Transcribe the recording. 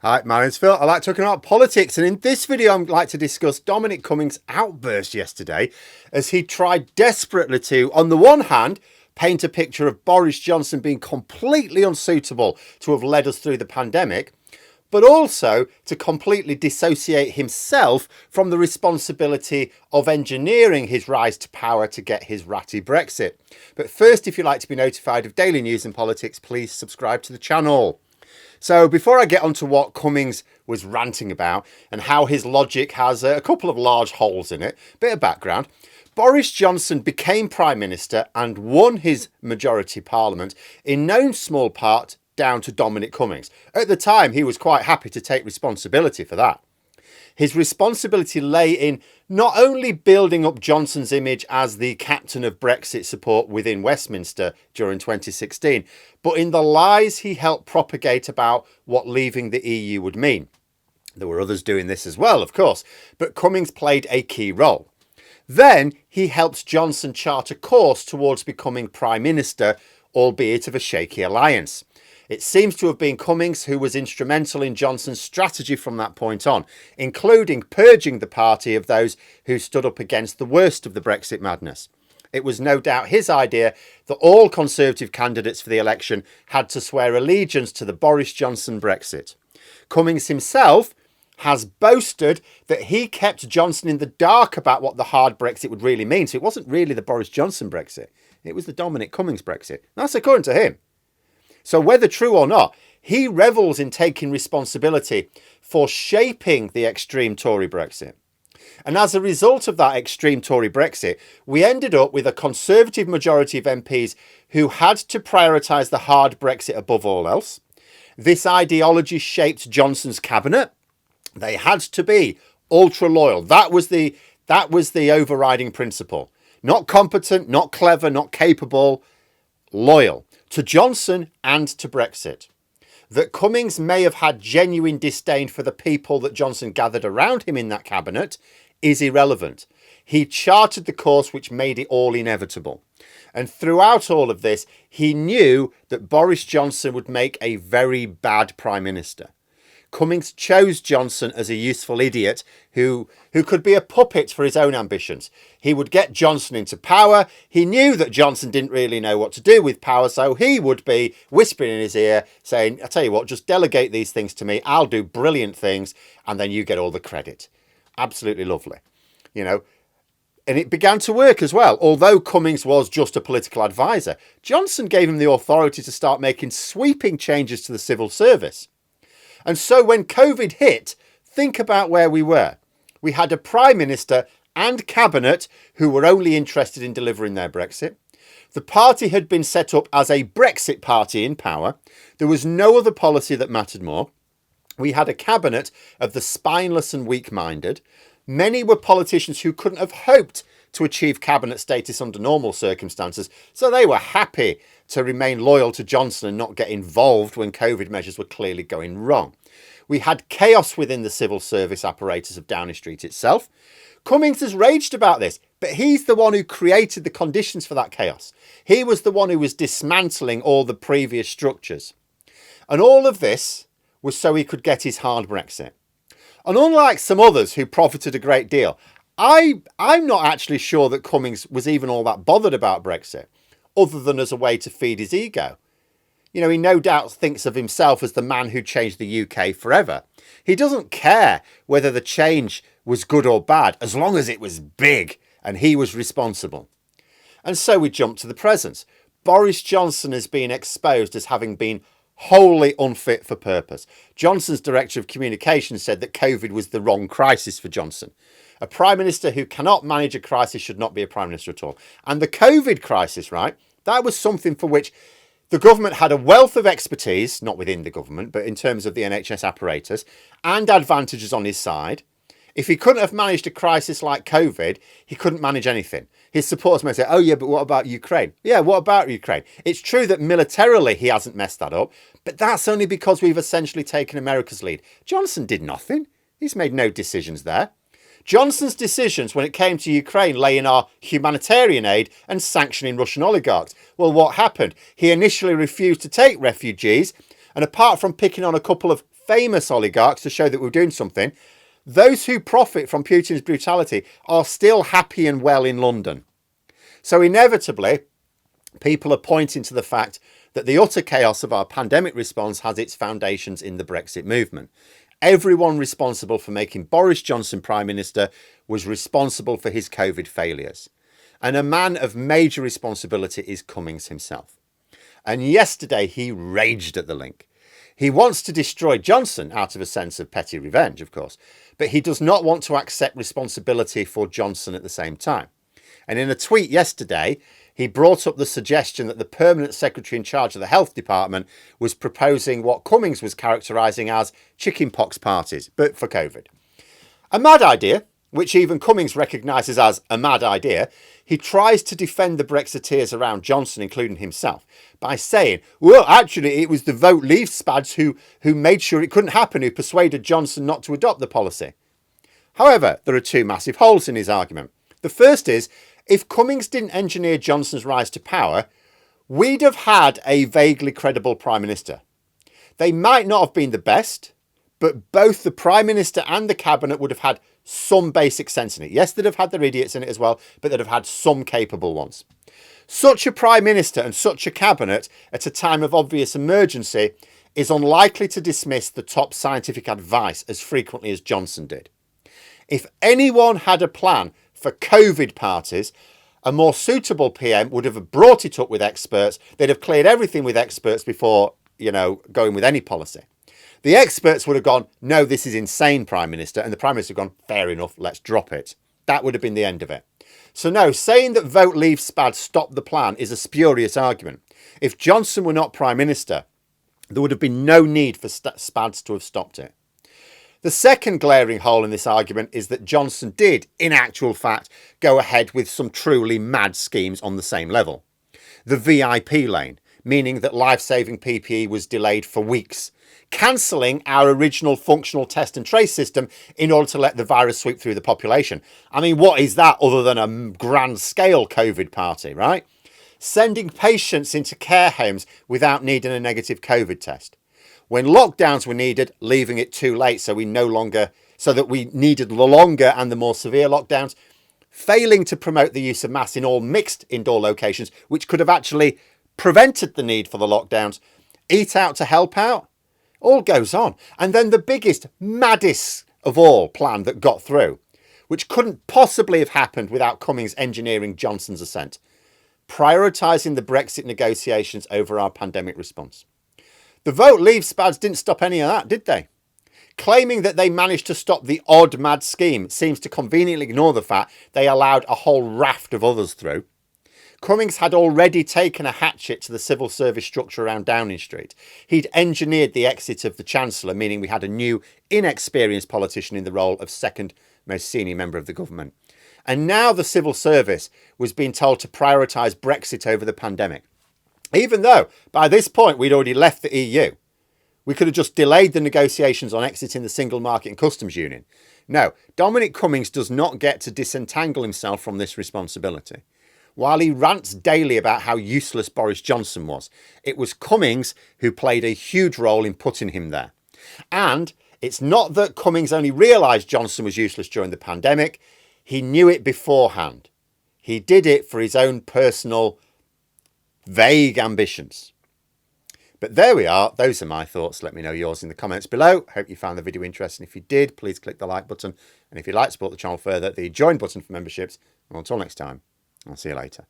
Hi, my name's Phil. I like talking about politics, and in this video I'd like to discuss Dominic Cummings' outburst yesterday as he tried desperately to, on the one hand, paint a picture of Boris Johnson being completely unsuitable to have led us through the pandemic, but also to completely dissociate himself from the responsibility of engineering his rise to power to get his ratty Brexit. But first, if you'd like to be notified of daily news and politics, please subscribe to the channel. So before I get onto what Cummings was ranting about and how his logic has a couple of large holes in it, bit of background. Boris Johnson became Prime Minister and won his majority parliament in no small part down to Dominic Cummings. At the time, he was quite happy to take responsibility for that. His responsibility lay in not only building up Johnson's image as the captain of Brexit support within Westminster during 2016, but in the lies he helped propagate about what leaving the EU would mean. There were others doing this as well, of course, but Cummings played a key role. Then he helped Johnson chart a course towards becoming Prime Minister, albeit of a shaky alliance. It seems to have been Cummings who was instrumental in Johnson's strategy from that point on, including purging the party of those who stood up against the worst of the Brexit madness. It was no doubt his idea that all Conservative candidates for the election had to swear allegiance to the Boris Johnson Brexit. Cummings himself has boasted that he kept Johnson in the dark about what the hard Brexit would really mean. So it wasn't really the Boris Johnson Brexit. It was the Dominic Cummings Brexit. That's according to him. So whether true or not, he revels in taking responsibility for shaping the extreme Tory Brexit. And as a result of that extreme Tory Brexit, we ended up with a Conservative majority of MPs who had to prioritise the hard Brexit above all else. This ideology shaped Johnson's cabinet. They had to be ultra loyal. That was the overriding principle. Not competent, not clever, not capable, loyal to Johnson and to Brexit. That Cummings may have had genuine disdain for the people that Johnson gathered around him in that cabinet is irrelevant. He charted the course which made it all inevitable. And throughout all of this, he knew that Boris Johnson would make a very bad Prime Minister. Cummings chose Johnson as a useful idiot who could be a puppet for his own ambitions. He would get Johnson into power. He knew that Johnson didn't really know what to do with power, so he would be whispering in his ear saying, I tell you what, just delegate these things to me. I'll do brilliant things and then you get all the credit. Absolutely lovely. You know, and it began to work as well. Although Cummings was just a political advisor, Johnson gave him the authority to start making sweeping changes to the civil service. And so when COVID hit, think about where we were. We had a Prime Minister and Cabinet who were only interested in delivering their Brexit. The party had been set up as a Brexit party in power. There was no other policy that mattered more. We had a Cabinet of the spineless and weak-minded. Many were politicians who couldn't have hoped to achieve cabinet status under normal circumstances, so they were happy to remain loyal to Johnson and not get involved when COVID measures were clearly going wrong. We had chaos within the civil service apparatus of Downing Street itself. Cummings has raged about this, but he's the one who created the conditions for that chaos. He was the one who was dismantling all the previous structures. And all of this was so he could get his hard Brexit. And unlike some others who profited a great deal, I'm not actually sure that Cummings was even all that bothered about Brexit, other than as a way to feed his ego. You know, he no doubt thinks of himself as the man who changed the UK forever. He doesn't care whether the change was good or bad, as long as it was big and he was responsible. And so we jump to the present. Boris Johnson has been exposed as having been wholly unfit for purpose. Johnson's Director of Communications said that COVID was the wrong crisis for Johnson. A Prime Minister who cannot manage a crisis should not be a Prime Minister at all. And the COVID crisis, right, that was something for which the government had a wealth of expertise, not within the government, but in terms of the NHS apparatus, and advantages on his side. If he couldn't have managed a crisis like COVID, he couldn't manage anything. His supporters may say, oh yeah, but what about Ukraine? Yeah, what about Ukraine? It's true that militarily he hasn't messed that up, but that's only because we've essentially taken America's lead. Johnson did nothing. He's made no decisions there. Johnson's decisions when it came to Ukraine lay in our humanitarian aid and sanctioning Russian oligarchs. Well, what happened? He initially refused to take refugees, and apart from picking on a couple of famous oligarchs to show that we're doing something, those who profit from Putin's brutality are still happy and well in London. So inevitably, people are pointing to the fact that the utter chaos of our pandemic response has its foundations in the Brexit movement. Everyone responsible for making Boris Johnson Prime Minister was responsible for his COVID failures. And a man of major responsibility is Cummings himself. And yesterday he raged at the link. He wants to destroy Johnson out of a sense of petty revenge, of course, but he does not want to accept responsibility for Johnson at the same time. And in a tweet yesterday, he brought up the suggestion that the permanent secretary in charge of the health department was proposing what Cummings was characterising as chickenpox parties, but for COVID. A mad idea, which even Cummings recognises as a mad idea. He tries to defend the Brexiteers around Johnson, including himself, by saying, well, actually, it was the Vote Leave spads who made sure it couldn't happen, who persuaded Johnson not to adopt the policy. However, there are two massive holes in his argument. The first is, if Cummings didn't engineer Johnson's rise to power, we'd have had a vaguely credible Prime Minister. They might not have been the best, but both the Prime Minister and the Cabinet would have had some basic sense in it. Yes, they'd have had their idiots in it as well, but they'd have had some capable ones. Such a Prime Minister and such a Cabinet at a time of obvious emergency is unlikely to dismiss the top scientific advice as frequently as Johnson did. If anyone had a plan for COVID parties, a more suitable PM would have brought it up with experts. They'd have cleared everything with experts before, going with any policy. The experts would have gone, no, this is insane, Prime Minister. And the Prime Minister would have gone, fair enough, let's drop it. That would have been the end of it. So no, saying that Vote Leave SPAD stopped the plan is a spurious argument. If Johnson were not Prime Minister, there would have been no need for SPADs to have stopped it. The second glaring hole in this argument is that Johnson did, in actual fact, go ahead with some truly mad schemes on the same level. The VIP lane, meaning that life-saving PPE was delayed for weeks, cancelling our original functional test and trace system in order to let the virus sweep through the population. I mean, what is that other than a grand-scale COVID party, right? Sending patients into care homes without needing a negative COVID test. When lockdowns were needed, leaving it too late so that we needed the longer and the more severe lockdowns, failing to promote the use of masks in all mixed indoor locations, which could have actually prevented the need for the lockdowns, eat out to help out, all goes on. And then the biggest, maddest of all plan that got through, which couldn't possibly have happened without Cummings engineering Johnson's assent, prioritising the Brexit negotiations over our pandemic response. The Vote Leave SPADs didn't stop any of that, did they? Claiming that they managed to stop the odd mad scheme seems to conveniently ignore the fact they allowed a whole raft of others through. Cummings had already taken a hatchet to the civil service structure around Downing Street. He'd engineered the exit of the Chancellor, meaning we had a new, inexperienced politician in the role of second most senior member of the government. And now the civil service was being told to prioritise Brexit over the pandemic. Even though, by this point, we'd already left the EU. We could have just delayed the negotiations on exiting the single market and customs union. No, Dominic Cummings does not get to disentangle himself from this responsibility. While he rants daily about how useless Boris Johnson was, it was Cummings who played a huge role in putting him there. And it's not that Cummings only realised Johnson was useless during the pandemic. He knew it beforehand. He did it for his own personal, vague ambitions. But there we are. Those are my thoughts. Let me know yours in the comments below. Hope you found the video interesting. If you did, please click the like button. And if you'd like to support the channel further, the join button for memberships. And until next time, I'll see you later.